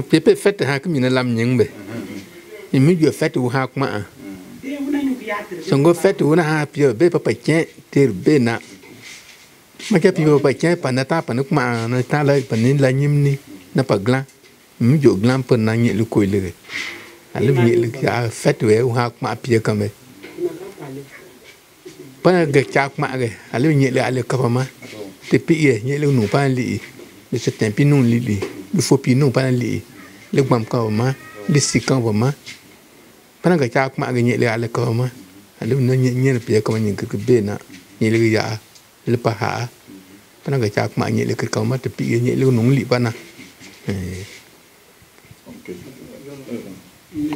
Pepe fait ha que mina lam nyingbe. Il me dit fait ou ha kuma. Songo fait ou na ha pio be papa tien ter be na. Ma ke pio papa tien pa na ta pa na kuma na ta la pa ni la nyimni na pa glan. Mi jo glan pa na nyi lu ko le. Ale mi le ka fait we ou ha kuma pio kambe. Pa na ga cha kuma ge. Ale nyi le ale ka pa ma. Te pi ye nyi le nu pa li. Le certain pi non li. Il faut pi non pa li. Le gbam ka ma. Le sikan ma. Pana ga cha kuma ga nyi le ale ka ma. Ale no nyi le pi ka ma nyi ke be na. Nyi le ya le pa ha. Pana ga cha kuma nyi le ke ka ma te pi nyi le non li pa na. Il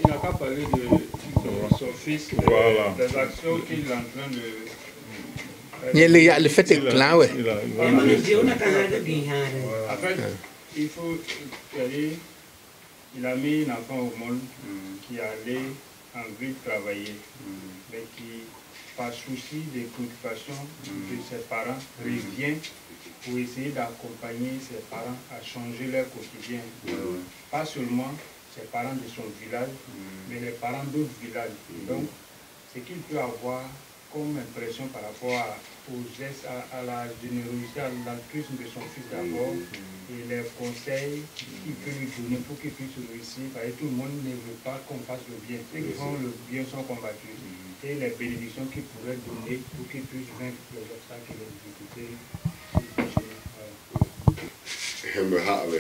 n'a pas parlé de son fils, des actions qu'il est en train de... Le fait est clair, ouais. En fait, il faut... Il a mis un enfant au monde qui allait en ville travailler, mais qui, par souci des préoccupations de ses parents, revient pour essayer d'accompagner ses parents à changer leur quotidien. Pas seulement ses parents de son village, mais les parents d'autres villages. Donc, ce qu'il peut avoir comme impression par rapport aux gestes, à la générosité, à l'altruisme de son fils d'abord, et les conseils qu'il peut lui donner pour qu'il puisse réussir. Parce que tout le monde ne veut pas qu'on fasse le bien. Ceux qui font le bien sont combattus. Et les bénédictions qu'il pourrait donner pour qu'il puisse vaincre les obstacles et les difficultés. Hembe hawe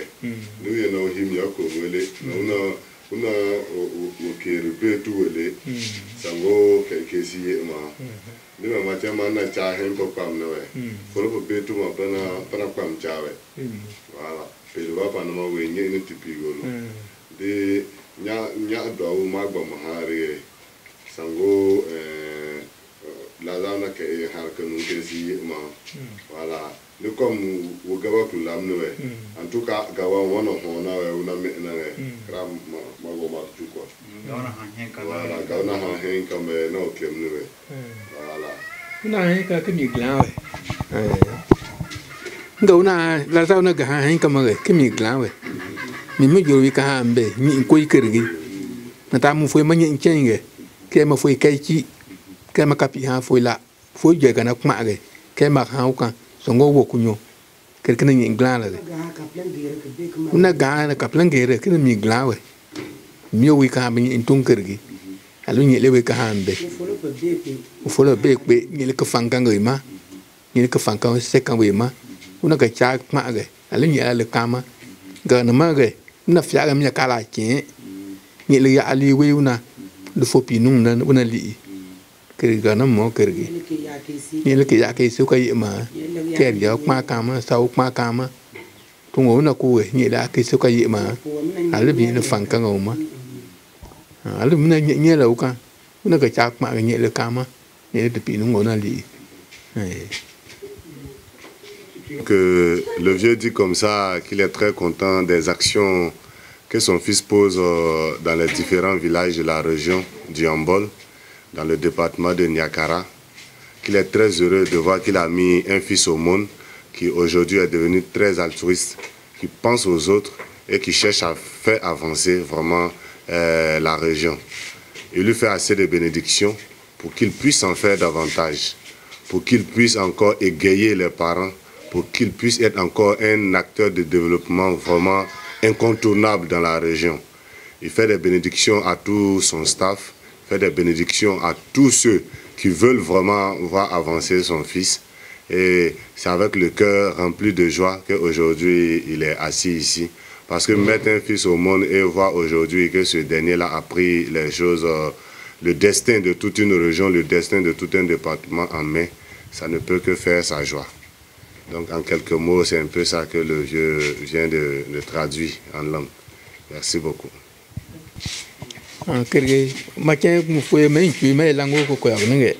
nuye no him yako wele una okere betu wele sango kesi ma ni ma chama na cha hem ko pam no folo ko betu ma pana pam chawe wala pelo ba pana ma we nye ni tipigolo de nya do ma gba ma hare sango la zana ke har que nous kesi ma voilà. Nous comme au Gawa pour l'amener, en tout cas, Gawa, on a maintenant, Ram, Magoma, tout quoi. Voilà, Gauna, un comme non, qui voilà. On a un cas comme il glan, Gauna, la zone de un comme il glan, mais me you can be, ni koi kirgi. Natamu foi mani change, Kema foi kaichi, Kema capi halfway la, foi jagana mage, Kema hauka. Songo wo kunyo ker kana ni glala le una ga na kaplan gere kana mi glawe mi wi ka bi in tun kergi alu ni le we ka hambe u folo be ni le ka fanga ngai ma ni le ka fanga se kan we ma una ga cha ma ge alu ni le kama ga na ma ge na fya ga mi ka la chi ni le ya ali we una le fo pi nun na una li kerga na mo kergi ni le ke ya ke su ka yi ma ke ya ma kama sau ma kama tungo na ku ni la ke su ka yi ma ale bi na fan ka ngoma ale mi na ni la ka na ka cha ma ni le kama ni le pi no na li que le vieux dit comme ça qu'il est très content des actions que son fils pose dans les différents villages de la région du Ambol, dans le département de Niakara, qu'il est très heureux de voir qu'il a mis un fils au monde qui aujourd'hui est devenu très altruiste, qui pense aux autres et qui cherche à faire avancer vraiment la région. Il lui fait assez de bénédictions pour qu'il puisse en faire davantage, pour qu'il puisse encore égayer les parents, pour qu'il puisse être encore un acteur de développement vraiment incontournable dans la région. Il fait des bénédictions à tout son staff, fait des bénédictions à tous ceux qui veulent vraiment voir avancer son fils. Et c'est avec le cœur rempli de joie qu'aujourd'hui il est assis ici. Parce que mettre un fils au monde et voir aujourd'hui que ce dernier-là a pris les choses, le destin de toute une région, le destin de tout un département en main, ça ne peut que faire sa joie. Donc en quelques mots, c'est un peu ça que le vieux vient de traduire en langue. Merci beaucoup. Macha mu foi mai chui mai lango ko ko nge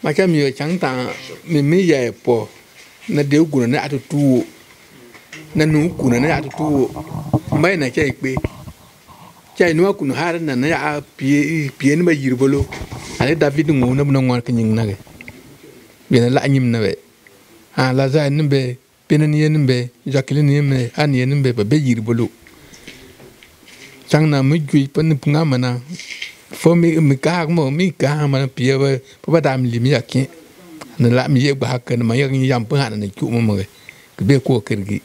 macha mi chang ta mi ya po na de gu na atutu na nu ku na atutu mai na chai pe chai nu ku na har na ya pie ni ba yirbolo ale David ngu na ngwan kin na ge bi na la nyim na be ah la za nimbe penen yenimbe Jacqueline yemme an yenimbe ba be yirbolo changna mi gui pan punga mana fo mi ka mo mi ka mana pia ba dam li mi yakin na la mi ye ba ka na ma yak yam pa na ku mo ke be ko kergi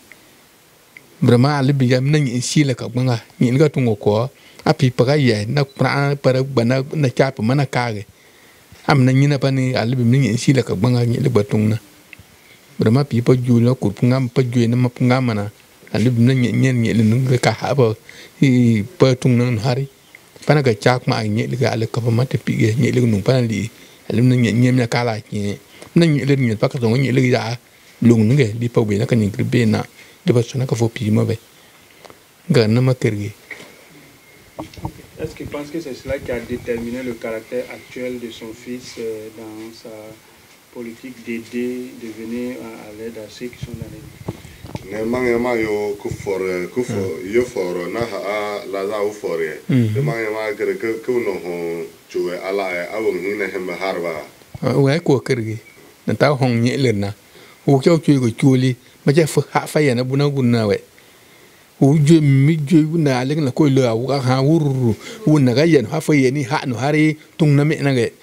brama ali bi yam na ni si la ka banga ni ga tungo ko api pa ye na pra para bana na cha pa mana ka ge am na ni na pa ni ali bi ni si la ka banga ni le batung na brama pi pa ju la ku punga pa ju na ma punga mana ali bi na ni le nu ka ha ba i pa tung na hari pana ka chak ma ni le ga le ka pa ma te pi ge ni le nu pa li ali na ni na ka la ni na ni le ni pa ka so ni le ya lung nge li pa be na ka ni be na de ba so na ka fo pi ma be ga na ma kergi. Est-ce qu'il pense que c'est cela qui a déterminé le caractère actuel de son fils dans sa politique d'aider, de venir à l'aide à ceux qui sont dans les... Nemangema yo kufor yo for na ha la za u for ye nemangema ke no ho chuwe ala e awon hina hemba harba wa ko kergi na ta hong ni le na u cho chu ko chuli ma je fa ya na buna gunna we u je mi je na le na ko le u ha wuru u na ga yen ha fa ye ni ha no hari tung na me na ge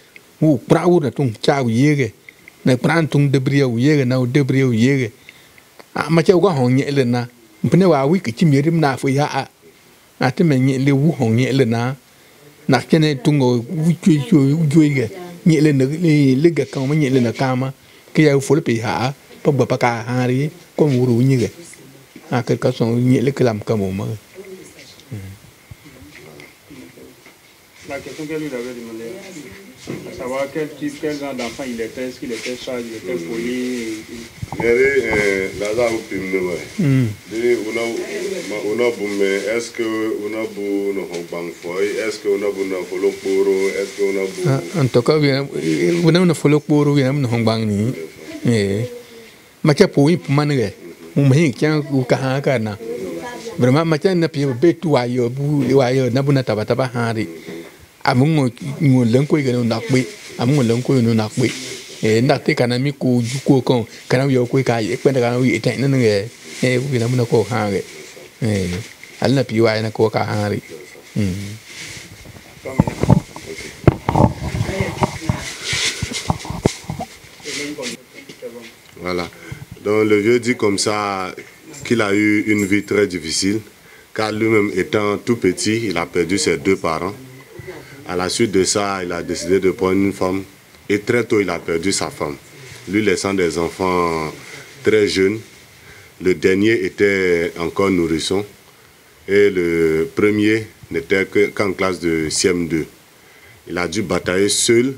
u pra u na tung cha u ye ge na pran tung de bria u ye ge na u de bria u ye ge ma cha ko hong ni le na mpne wa wi ki chi mi rim na fo ya a te me ni le u hong ni le na chene tung o u ju ge ni le le ga ka ma ni le na ka ma ke ya fo le pe ha pa ba pa ka ha ri ko mu ru ni ge a ke ka so ni le klam ka mo ma. La question qu'elle lui avait demandé, à savoir quel genre d'enfant il était, est-ce qu'il était sage, il était poli. La za u pim ne wa de una bume est-ce que una bu no bang foi est-ce que una bu na folo poro est-ce que una bu en tout cas una na folo poro ya na hong bang ni ma cha po yi man ge mu me kya ku ka ha ka na vraiment ma cha na pi be tu wa yo na bu na taba hari amungo ngo len ko ge no na pe amungo len ko no na pe na te kana mi ku ju ko kon kana yo ko ka e kwenda kana wi te na nge wi na mu na ko ha ge al na pi wa na ko ka hari. Voilà. Donc le vieux dit comme ça qu'il a eu une vie très difficile, car lui-même étant tout petit, il a perdu ses deux parents. À la suite de ça, il a décidé de prendre une femme et très tôt il a perdu sa femme, lui laissant des enfants très jeunes. Le dernier était encore nourrisson et le premier n'était qu'en classe de CM2. Il a dû batailler seul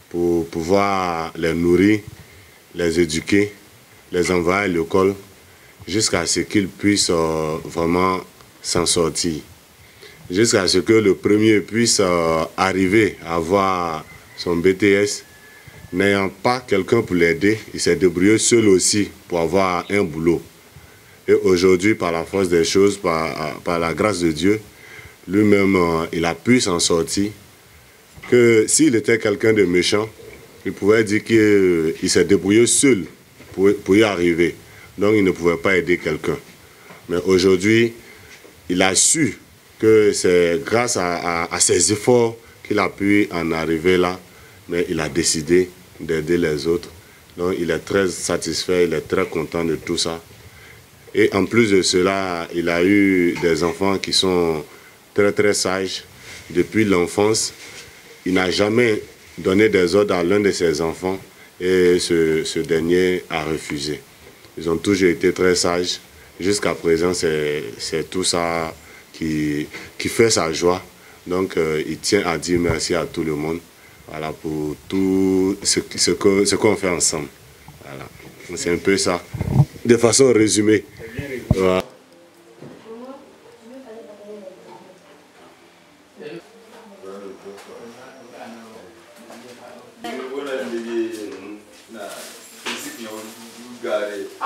pour pouvoir les nourrir, les éduquer, les envoyer à l'école jusqu'à ce qu'ils puissent vraiment s'en sortir. Jusqu'à ce que le premier puisse arriver à avoir son BTS, n'ayant pas quelqu'un pour l'aider, il s'est débrouillé seul aussi pour avoir un boulot. Et aujourd'hui, par la force des choses, par la grâce de Dieu, lui-même, il a pu s'en sortir. Que s'il était quelqu'un de méchant, il pouvait dire qu'il s'est débrouillé seul pour y arriver. Donc il ne pouvait pas aider quelqu'un. Mais aujourd'hui, il a su que c'est grâce à ses efforts qu'il a pu en arriver là. Mais il a décidé d'aider les autres. Donc il est très satisfait, il est très content de tout ça. Et en plus de cela, il a eu des enfants qui sont très très sages. Depuis l'enfance, il n'a jamais donné des ordres à l'un de ses enfants et ce dernier a refusé. Ils ont toujours été très sages. Jusqu'à présent, c'est tout ça qui fait sa joie. Donc, il tient à dire merci à tout le monde, voilà, pour tout ce qu'on fait ensemble. Voilà. C'est un peu ça, de façon résumée. Voilà.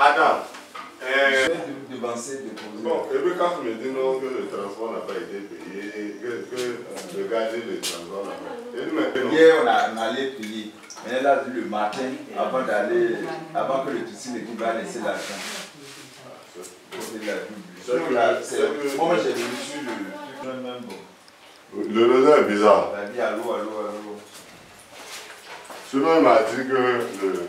Adam, Bon, et puis quand tu me dis non, que le transport n'a pas été payé, que le gaz et le transport n'a pas été payé. Hier, on allait payer. Mais là, le matin, avant que le tissu ne va laisser l'argent. Moi, j'ai reçu le réseau est bizarre. Il a dit allô. Sinon, il m'a dit que